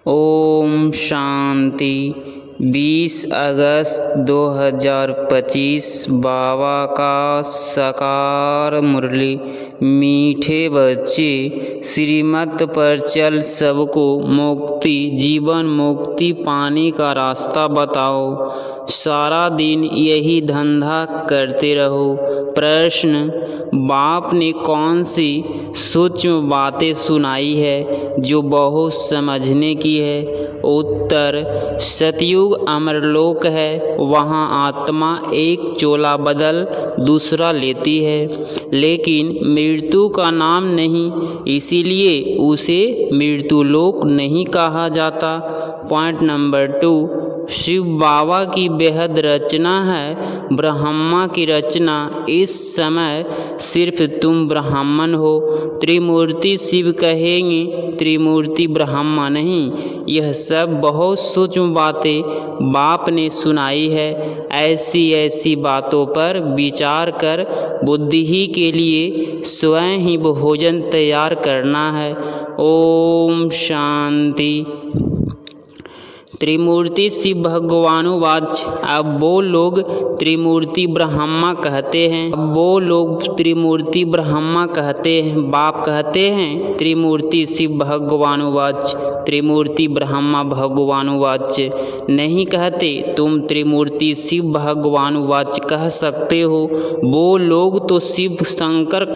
ओम शांति। 20 अगस्त 2025 बाबा का साकार मुरली। मीठे बच्चे, श्रीमत पर चल सबको मुक्ति जीवन मुक्ति पाने का रास्ता बताओ। सारा दिन यही धंधा करते रहो। प्रश्न, बाप ने कौन सी सूक्ष्म बातें सुनाई है जो बहुत समझने की है? उत्तर, सतयुग अमरलोक है, वहाँ आत्मा एक चोला बदल दूसरा लेती है, लेकिन मृत्यु का नाम नहीं, इसीलिए उसे मृत्युलोक नहीं कहा जाता। पॉइंट नंबर 2, शिव बाबा की बेहद रचना है, ब्रह्मा की रचना। इस समय सिर्फ तुम ब्राह्मण हो। त्रिमूर्ति शिव कहेंगे, त्रिमूर्ति ब्रह्मा नहीं। यह सब बहुत सूक्ष्म बातें बाप ने सुनाई है। ऐसी ऐसी बातों पर विचार कर बुद्धि ही के लिए स्वयं ही भोजन तैयार करना है। ओम शांति। त्रिमूर्ति शिव भगवानुवाच। अब वो लोग त्रिमूर्ति ब्रह्मा कहते हैं। बाप कहते हैं त्रिमूर्ति शिव भगवानुवाच, त्रिमूर्ति ब्रह्मा भगवानुवाच नहीं कहते। तुम त्रिमूर्ति शिव भगवानुवाच कह सकते हो। वो लोग तो शिव शंकर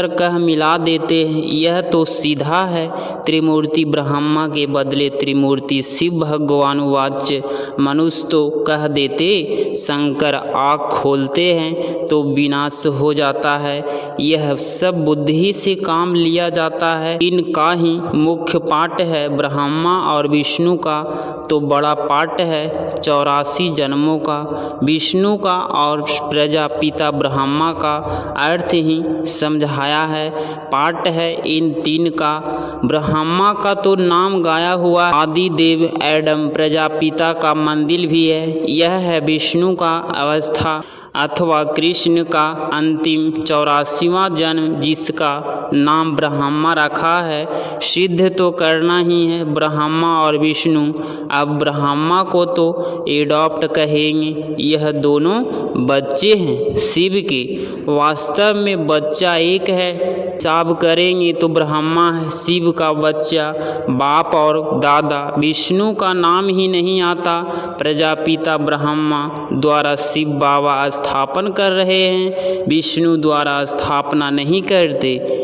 कह मिला देते हैं। यह तो सीधा है। त्रिमूर्ति ब्रह्मा के बदले त्रिमूर्ति शिव भगवानुवाच। मनुष्य तो कह देते शंकर आँख खोलते हैं तो विनाश हो जाता है। यह सब बुद्धि से काम लिया जाता है। इनका ही मुख्य पाठ है। ब्रह्मा और विष्णु का तो बड़ा पाठ है 84 जन्मों का। विष्णु का और प्रजापिता ब्रह्मा का अर्थ ही समझाया है। पाठ है इन तीन का। ब्रह्मा का तो नाम गाया हुआ आदि देव एडम। प्रजापिता का मंदिर भी है। यह है विष्णु का अवस्था अथवा कृष्ण का अंतिम 84वां जन्म, जिसका नाम ब्रह्मा रखा है। सिद्ध तो करना ही है ब्रह्मा और विष्णु। अब ब्रह्मा को तो एडॉप्ट कहेंगे। यह दोनों बच्चे हैं शिव के। वास्तव में बच्चा एक है। हिसाब करेंगे तो ब्रह्मा है शिव का बच्चा। बाप और दादा विष्णु का नाम ही नहीं आता। प्रजापिता ब्रह्मा द्वारा शिव बाबा स्थापन कर रहे हैं, विष्णु द्वारा स्थापना नहीं करते।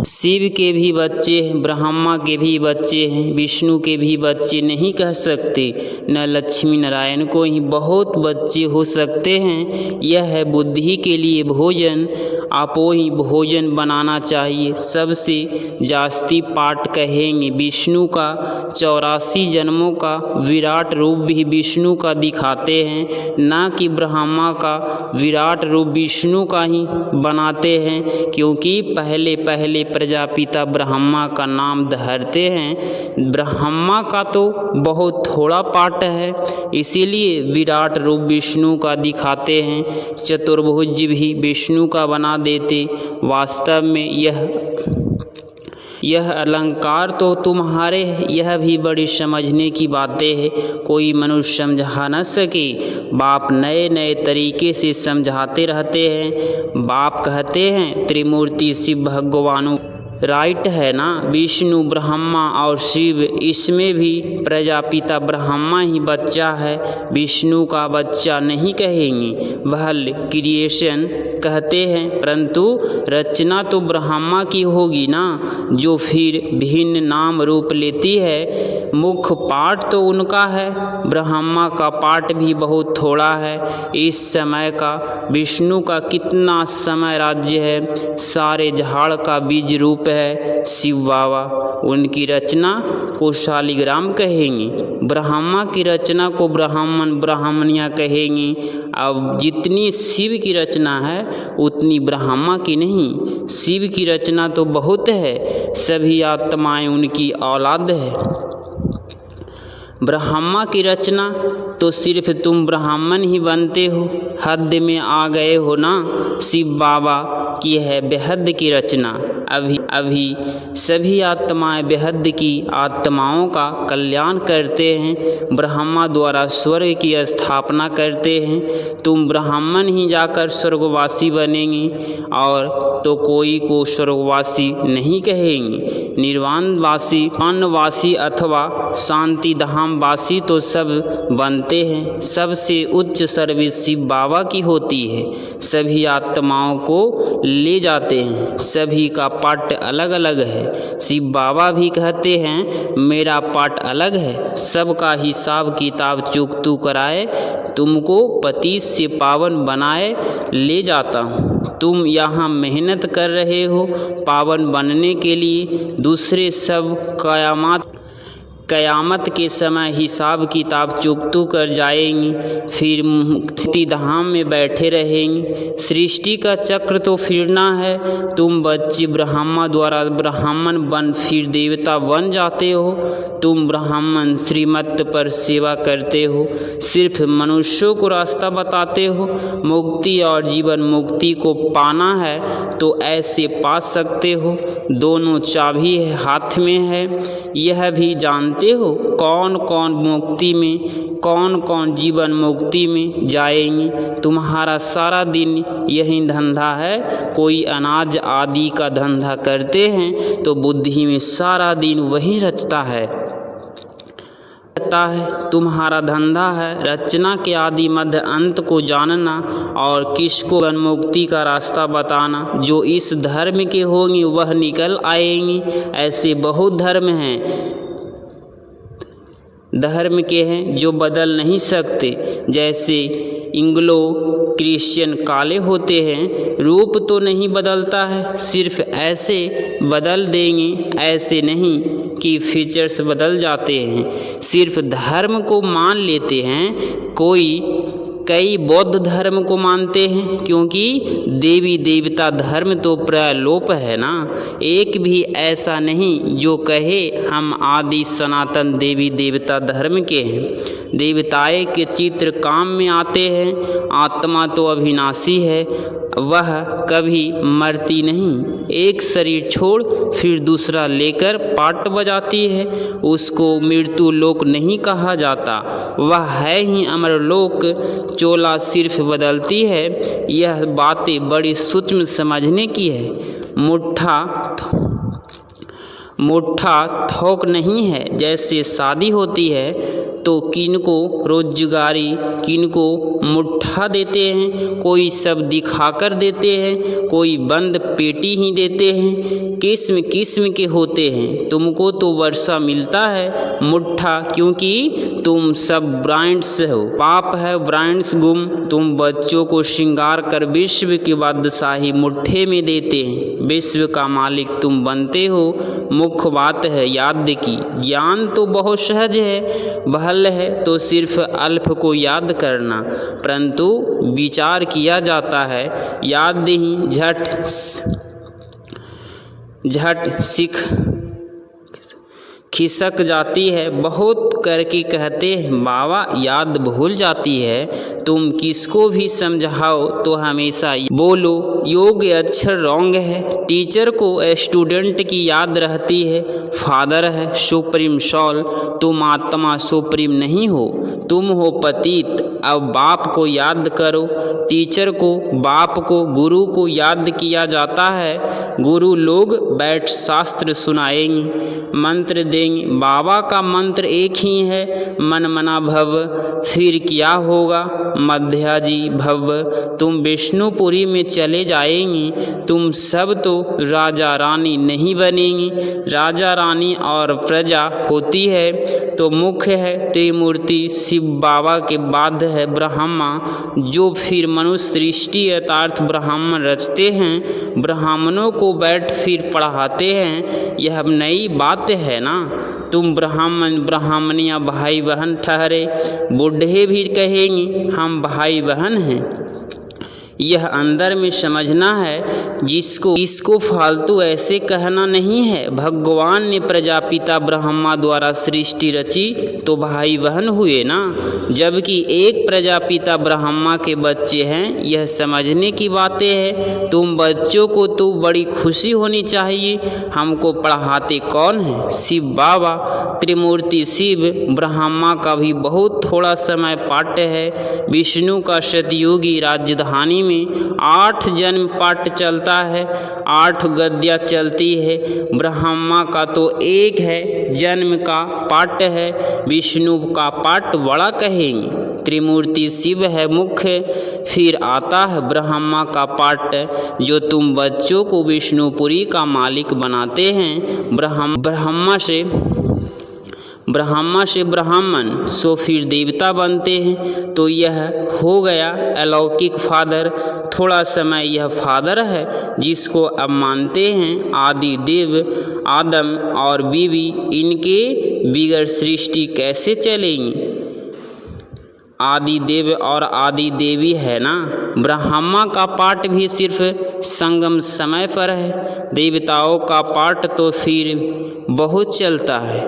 शिव के भी बच्चे हैं, ब्रह्मा के भी बच्चे हैं, विष्णु के भी बच्चे नहीं कह सकते। न लक्ष्मी नारायण को ही बहुत बच्चे हो सकते हैं। यह है बुद्धि के लिए भोजन। आपो ही भोजन बनाना चाहिए। सबसे जास्ती पाठ कहेंगे विष्णु का। 84 जन्मों का विराट रूप भी विष्णु का दिखाते हैं, ना कि ब्रह्मा का। विराट रूप विष्णु का ही बनाते हैं, क्योंकि पहले प्रजापिता ब्रह्मा का नाम धरते हैं। ब्रह्मा का तो बहुत थोड़ा पाठ है, इसीलिए विराट रूप विष्णु का दिखाते हैं। चतुर्भुज भी विष्णु का बना देते। वास्तव में यह अलंकार तो तुम्हारे। यह भी बड़ी समझने की बातें हैं, कोई मनुष्य समझा न सके। बाप नए नए तरीके से समझाते रहते हैं। बाप कहते हैं त्रिमूर्ति शिव भगवानु राइट है ना। विष्णु ब्रह्मा और शिव, इसमें भी प्रजापिता ब्रह्मा ही बच्चा है, विष्णु का बच्चा नहीं कहेंगे। भल क्रिएशन कहते हैं, परंतु रचना तो ब्रह्मा की होगी ना, जो फिर भिन्न नाम रूप लेती है। मुख्य पाठ तो उनका है। ब्रह्मा का पाठ भी बहुत थोड़ा है। इस समय का विष्णु का कितना समय राज्य है। सारे झाड़ का बीज रूप है शिव बाबा। उनकी रचना को शालिग्राम कहेंगे। ब्रह्मा की रचना को ब्राह्मणियाँ कहेंगे। अब जितनी शिव की रचना है उतनी ब्रह्मा की नहीं। शिव की रचना तो बहुत है, सभी आत्माएं उनकी औलाद है। ब्रह्मा की रचना तो सिर्फ तुम ब्राह्मण ही बनते हो, हद में आ गए हो ना। शिव बाबा की है बेहद की रचना। अभी सभी आत्माएं बेहद की आत्माओं का कल्याण करते हैं, ब्रह्मा द्वारा स्वर्ग की स्थापना करते हैं। तुम ब्राह्मण ही जाकर स्वर्गवासी बनेंगे और तो कोई को स्वर्गवासी नहीं कहेंगे। निर्वाणवासी, अन्नवासी अथवा शांति धामवासी तो सब बनते हैं। सबसे उच्च सर्विस शिव बाबा की होती है। सभी आत्माओं को ले जाते हैं। सभी का पाठ अलग अलग है। शिव बाबा भी कहते हैं मेरा पाठ अलग है। सबका हिसाब किताब चुकतू कराए, तुमको पति से पावन बनाए ले जाता हूँ। तुम यहाँ मेहनत कर रहे हो पावन बनने के लिए, दूसरे सब कयामत के समय हिसाब किताब चुकतू कर जाएंगी, फिर मुक्ति धाम में बैठे रहेंगे। सृष्टि का चक्र तो फिरना है। तुम बच्चे ब्राह्मण द्वारा ब्राह्मण बन फिर देवता बन जाते हो। तुम ब्राह्मण श्रीमत पर सेवा करते हो, सिर्फ मनुष्यों को रास्ता बताते हो। मुक्ति और जीवन मुक्ति को पाना है तो ऐसे पा सकते हो। दोनों चाबी हाथ में है। यह भी जानते हो कौन कौन मुक्ति में, कौन कौन जीवन मुक्ति में जाएंगे। तुम्हारा सारा दिन यही धंधा है। कोई अनाज आदि का धंधा करते हैं तो बुद्धि में सारा दिन वही रचता है। तुम्हारा धंधा है रचना के आदि मध्य अंत को जानना और किसको मुक्ति का रास्ता बताना। जो इस धर्म के होंगे वह निकल आएंगे। ऐसे बहुत धर्म के हैं जो बदल नहीं सकते। जैसे इंग्लो क्रिश्चियन काले होते हैं, रूप तो नहीं बदलता है, सिर्फ ऐसे बदल देंगे। ऐसे नहीं कि फीचर्स बदल जाते हैं, सिर्फ धर्म को मान लेते हैं। कई बौद्ध धर्म को मानते हैं क्योंकि देवी देवता धर्म तो प्रलोप है ना। एक भी ऐसा नहीं जो कहे हम आदि सनातन देवी देवता धर्म के हैं। देवताएं के चित्र काम में आते हैं। आत्मा तो अविनाशी है, वह कभी मरती नहीं। एक शरीर छोड़ फिर दूसरा लेकर पाट बजाती है। उसको मृत्यु लोक नहीं कहा जाता, वह है ही अमर लोक। चोला सिर्फ बदलती है। यह बातें बड़ी सूक्ष्म समझने की है। मुट्ठा थोक नहीं है। जैसे शादी होती है तो किनको रोजगारी, किनको मुट्ठा देते हैं, कोई सब दिखाकर देते हैं, कोई बंद पेटी ही देते हैं। किस्म किस्म के होते हैं। तुमको तो वर्षा मिलता है मुट्ठा, क्योंकि तुम सब ब्रांड्स हो। पाप है ब्रांड्स गुम। तुम बच्चों को श्रृंगार कर विश्व की बादशाही मुट्ठे में देते हैं। विश्व का मालिक तुम बनते हो। मुख्य बात है याद की। ज्ञान तो बहुत सहज है, बहल है तो सिर्फ अल्प को याद करना, परंतु विचार किया जाता है। याद ही झट सीख खिसक जाती है। बहुत करके कहते हैं बाबा याद भूल जाती है। तुम किसको भी समझाओ तो हमेशा बोलो योग अक्षर रॉन्ग है। टीचर को स्टूडेंट की याद रहती है। फादर है सुप्रीम सोल। तुम आत्मा सुप्रीम नहीं हो, तुम हो पतित। अब बाप को याद करो। टीचर को, बाप को, गुरु को याद किया जाता है। गुरु लोग बैठ शास्त्र सुनाएंगे, मंत्र देंगे। बाबा का मंत्र एक ही है, मन मना भव। फिर क्या होगा? मध्याजी भव। तुम विष्णुपुरी में चले जाएंगे। तुम सब तो राजा रानी नहीं बनेंगी। राजा रानी और प्रजा होती है तो मुख्य है त्रिमूर्ति शिव बाबा के बाद है ब्रह्मा, जो फिर मनुष्य सृष्टि यथार्थ ब्राह्मण रचते हैं। ब्राह्मणों को बैठ फिर पढ़ाते हैं। यह नई बात है ना। तुम ब्राह्मण ब्राह्मणियाँ भाई बहन ठहरे। बूढ़े भी कहेंगे हम भाई बहन हैं। यह अंदर में समझना है, जिसको फालतू ऐसे कहना नहीं है। भगवान ने प्रजापिता ब्रह्मा द्वारा सृष्टि रची तो भाई बहन हुए ना, जबकि एक प्रजापिता ब्रह्मा के बच्चे हैं। यह समझने की बातें हैं। तुम बच्चों को तो बड़ी खुशी होनी चाहिए। हमको पढ़ाते कौन है? शिव बाबा। त्रिमूर्ति शिव ब्रह्मा का भी बहुत थोड़ा समय पाठ है। विष्णु का सतयुगी राजधानी में 8 जन्म पाठ चलता है, 8 गद्या चलती है। ब्रह्मा का तो एक है जन्म का पाठ है। विष्णु का पाठ बड़ा कहेंगे। त्रिमूर्ति शिव है मुख्य, फिर आता है ब्रह्मा का पाठ, जो तुम बच्चों को विष्णुपुरी का मालिक बनाते हैं। ब्रह्मा से ब्राह्मण सो फिर देवता बनते हैं। तो यह हो गया अलौकिक फादर। थोड़ा समय यह फादर है जिसको अब मानते हैं आदि देव आदम और बीवी। इनके बिगड़ सृष्टि कैसे चलेंगी? आदि देव और आदि देवी है ना। ब्रह्मा का पाठ भी सिर्फ संगम समय पर है। देवताओं का पाठ तो फिर बहुत चलता है।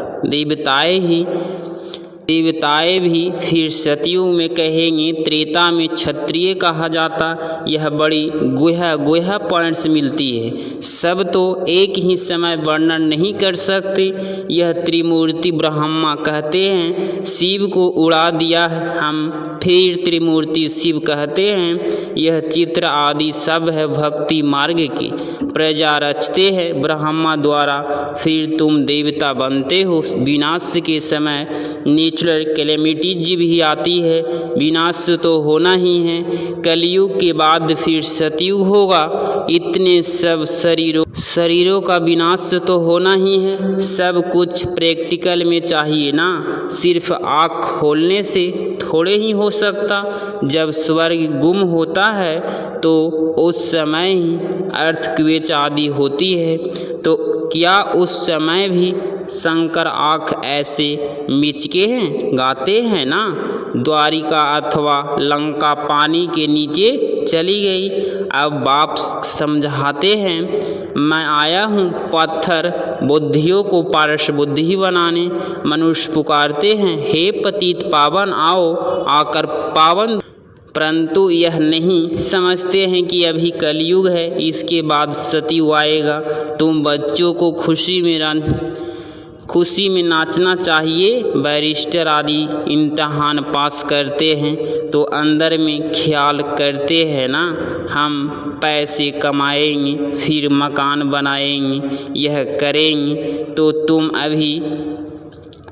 देवताएं भी फिर सतयुग में कहेंगे। त्रेता में क्षत्रिय कहा जाता। यह बड़ी गुहा पॉइंट्स मिलती है। सब तो एक ही समय वर्णन नहीं कर सकते। यह त्रिमूर्ति ब्रह्मा कहते हैं, शिव को उड़ा दिया है। हम फिर त्रिमूर्ति शिव कहते हैं। यह चित्र आदि सब है भक्ति मार्ग की। प्रजा रचते हैं ब्रह्मा द्वारा, फिर तुम देवता बनते हो। विनाश के समय नेचुरल कैलेमिटीज भी आती है। विनाश तो होना ही है। कलयुग के बाद फिर सतयुग होगा। इतने सब शरीरों का विनाश तो होना ही है। सब कुछ प्रैक्टिकल में चाहिए ना। सिर्फ आँख खोलने से थोड़े ही हो सकता। जब स्वर्ग गुम होता है तो उस समय ही अर्थक्वेक आदि होती है। तो क्या उस समय भी शंकर आँख ऐसे मिचके हैं? गाते हैं ना। द्वारिका अथवा लंका पानी के नीचे चली गई। अब बाप समझाते हैं, मैं आया हूँ पत्थर बुद्धियों को पारस बुद्धि बनाने। मनुष्य पुकारते हैं, हे पतित पावन आओ, आकर पावन। परंतु यह नहीं समझते हैं कि अभी कलयुग है, इसके बाद सतयुग आएगा। तुम बच्चों को खुशी में नाचना चाहिए। बैरिस्टर आदि इम्तहान पास करते हैं तो अंदर में ख्याल करते हैं ना, हम पैसे कमाएंगे, फिर मकान बनाएंगे, यह करेंगे। तो तुम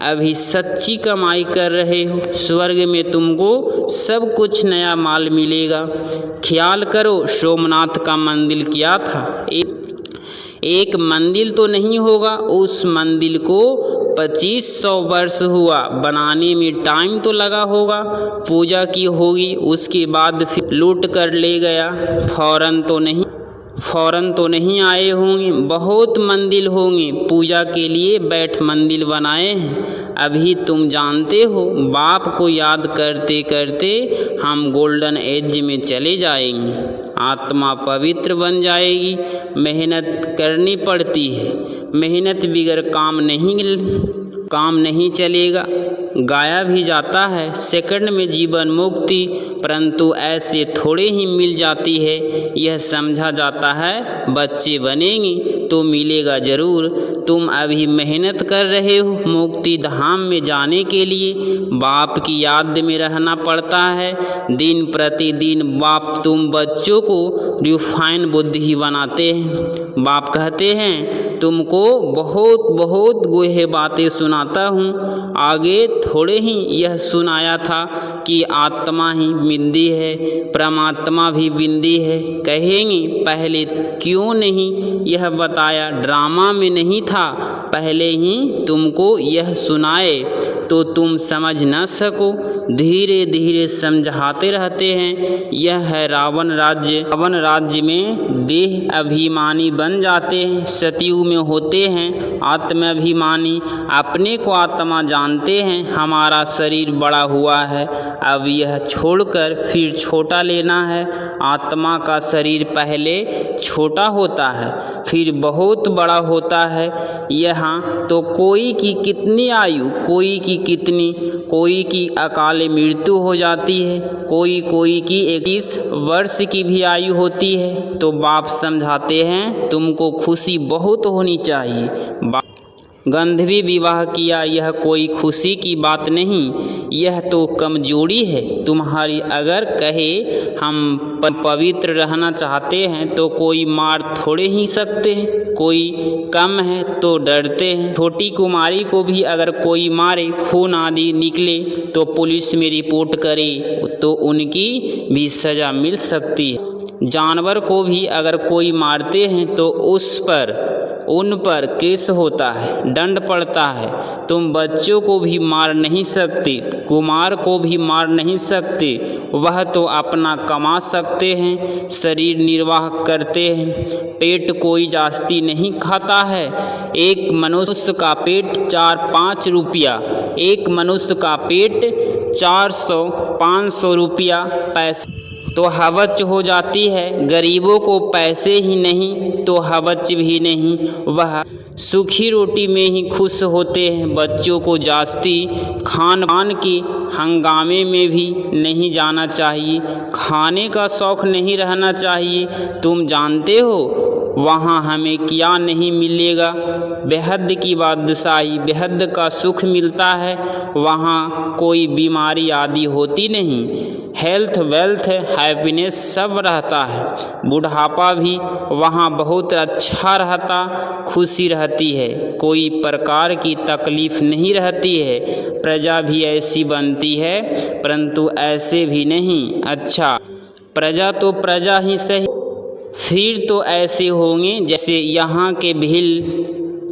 अभी सच्ची कमाई कर रहे हो। स्वर्ग में तुमको सब कुछ नया माल मिलेगा। ख्याल करो, सोमनाथ का मंदिर क्या था? एक मंदिर तो नहीं होगा। उस मंदिर को 2500 वर्ष हुआ बनाने में। टाइम तो लगा होगा। पूजा की होगी, उसके बाद फिर लूट कर ले गया। फौरन तो नहीं आए होंगे। बहुत मंदिर होंगे। पूजा के लिए बैठ मंदिर बनाए हैं। अभी तुम जानते हो, बाप को याद करते करते हम गोल्डन एज में चले जाएंगे। आत्मा पवित्र बन जाएगी। मेहनत करनी पड़ती है। मेहनत बिगर काम नहीं चलेगा। गाया भी जाता है सेकंड में जीवन मुक्ति, परंतु ऐसे थोड़े ही मिल जाती है। यह समझा जाता है बच्चे बनेंगे तो मिलेगा ज़रूर। तुम अभी मेहनत कर रहे हो मुक्ति धाम में जाने के लिए। बाप की याद में रहना पड़ता है। दिन प्रतिदिन बाप तुम बच्चों को रिफाइन बुद्धि बनाते हैं। बाप कहते हैं, तुमको बहुत गोहे बातें सुनाता हूँ। आगे थोड़े ही यह सुनाया था कि आत्मा ही बिंदी है, परमात्मा भी बिंदी है। कहेंगे पहले क्यों नहीं यह बताया? ड्रामा में नहीं था, पहले ही तुमको यह सुनाए। तो तुम समझ न सको, धीरे धीरे समझाते रहते हैं। यह है रावण राज्य। रावण राज्य में देह अभिमानी बन जाते हैं, सतयुग में होते हैं आत्माभिमानी, अपने को आत्मा जानते हैं। हमारा शरीर बड़ा हुआ है, अब यह छोड़कर फिर छोटा लेना है। आत्मा का शरीर पहले छोटा होता है, फिर बहुत बड़ा होता है। यहाँ तो कोई की कितनी आयु, कोई की कितनी, कोई की अकाल मृत्यु हो जाती है, कोई की 21 वर्ष की भी आयु होती है। तो बाप समझाते हैं तुमको खुशी बहुत होनी चाहिए। गंधर्व विवाह किया, यह कोई खुशी की बात नहीं, यह तो कमजोरी है तुम्हारी। अगर कहे हम पवित्र रहना चाहते हैं तो कोई मार थोड़े ही सकते हैं, कोई कम है तो डरते हैं। छोटी कुमारी को भी अगर कोई मारे, खून आदि निकले तो पुलिस में रिपोर्ट करे तो उनकी भी सज़ा मिल सकती है। जानवर को भी अगर कोई मारते हैं तो उन पर केस होता है, दंड पड़ता है। तुम बच्चों को भी मार नहीं सकते, कुमार को भी मार नहीं सकते, वह तो अपना कमा सकते हैं, शरीर निर्वाह करते हैं। पेट कोई जास्ती नहीं खाता है। एक मनुष्य का पेट 4-5 रुपया, एक मनुष्य का पेट 400-500 रुपया पैसा तो हवच हो जाती है। गरीबों को पैसे ही नहीं तो हवच भी नहीं, वह सूखी रोटी में ही खुश होते हैं। बच्चों को जास्ती खान पान के हंगामे में भी नहीं जाना चाहिए, खाने का शौक़ नहीं रहना चाहिए। तुम जानते हो वहाँ हमें क्या नहीं मिलेगा, बेहद की बादशाही, बेहद का सुख मिलता है। वहाँ कोई बीमारी आदि होती नहीं, हेल्थ वेल्थ हैप्पीनेस सब रहता है। बुढ़ापा भी वहाँ बहुत अच्छा रहता, खुशी रहती है, कोई प्रकार की तकलीफ़ नहीं रहती है। प्रजा भी ऐसी बनती है, परंतु ऐसे भी नहीं। अच्छा, प्रजा तो प्रजा ही सही, फिर तो ऐसे होंगे जैसे यहाँ के भील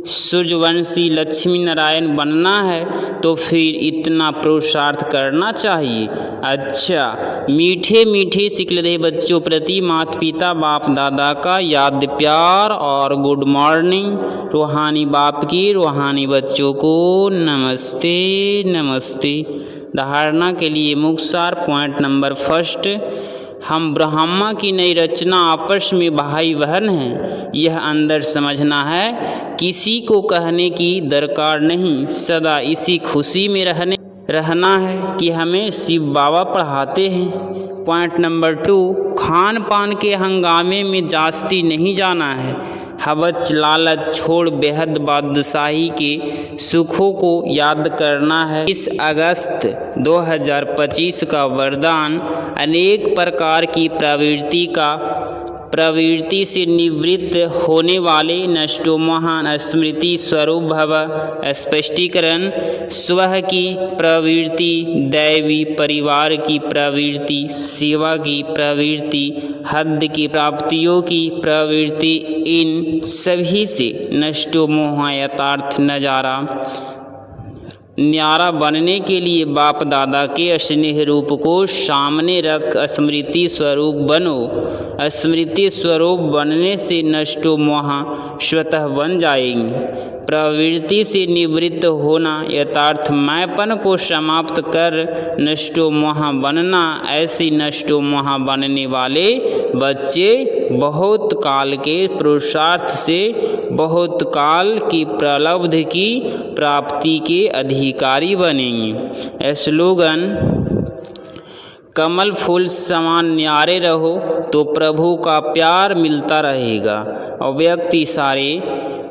सूर्यवंशी लक्ष्मी नारायण बनना है तो फिर इतना पुरुषार्थ करना चाहिए। अच्छा, मीठे मीठे सिकलदे बच्चों प्रति माता पिता बाप दादा का याद प्यार और गुड मॉर्निंग। रूहानी बाप की रूहानी बच्चों को नमस्ते नमस्ते। धारणा के लिए मुख्तार पॉइंट नंबर फर्स्ट, हम ब्रह्मा की नई रचना, आपस में भाई बहन हैं, यह अंदर समझना है। किसी को कहने की दरकार नहीं, सदा इसी खुशी में रहना है कि हमें शिव बाबा पढ़ाते हैं। पॉइंट नंबर 2, खान पान के हंगामे में जास्ती नहीं जाना है। हवच लालच छोड़ बेहद बादशाही के सुखों को याद करना है। 20 अगस्त 2025 का वरदान, अनेक प्रकार की प्रवृत्ति से निवृत्त होने वाले नष्टो महान स्मृति स्वरूप भव। स्पष्टीकरण, स्व की प्रवृत्ति, दैवी परिवार की प्रवृत्ति, सेवा की प्रवृत्ति, हद की प्राप्तियों की प्रवृत्ति, इन सभी से नष्टो मोह यथार्थ नजारा न्यारा बनने के लिए बाप दादा के स्नेह रूप को सामने रख स्मृति स्वरूप बनो। स्मृति स्वरूप बनने से नष्टो मोह स्वतः बन जाएंगे। प्रवृत्ति से निवृत्त होना, यथार्थ मैंपन को समाप्त कर नष्टो मोह बनना। ऐसी नष्टो मोह बनने वाले बच्चे बहुत काल के पुरुषार्थ से बहुत काल की प्रलब्धि की प्राप्ति के अधिकारी बनेंगे। स्लोगन, कमल फूल समान न्यारे रहो तो प्रभु का प्यार मिलता रहेगा। और व्यक्ति सारे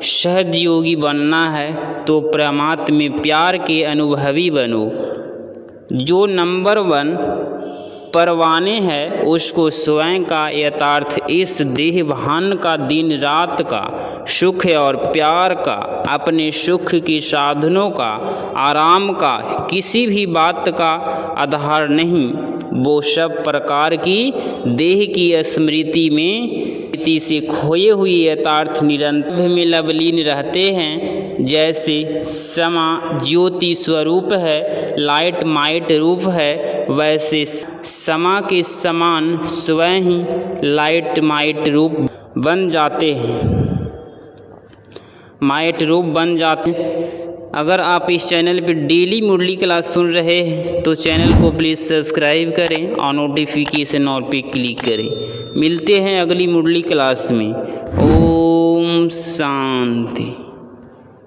सहयोगी बनना है तो परमात्मा में प्यार के अनुभवी बनो। जो नंबर 1 परवाने है उसको स्वयं का यथार्थ इस देह भान का, दिन रात का, सुख और प्यार का, अपने सुख के साधनों का, आराम का, किसी भी बात का आधार नहीं। वो सब प्रकार की देह की स्मृति में स्थिति से खोए हुए यथार्थ निरंतर में लवलीन रहते हैं। जैसे समा ज्योति स्वरूप है, लाइट माइट रूप है, वैसे समा के समान स्वयं ही लाइट माइट रूप बन जाते हैं, माइट रूप बन जाते हैं। अगर आप इस चैनल पर डेली मुरली क्लास सुन रहे हैं तो चैनल को प्लीज़ सब्सक्राइब करें और नोटिफिकेशन ऑल पे क्लिक करें। मिलते हैं अगली मुरली क्लास में। ओम शांति।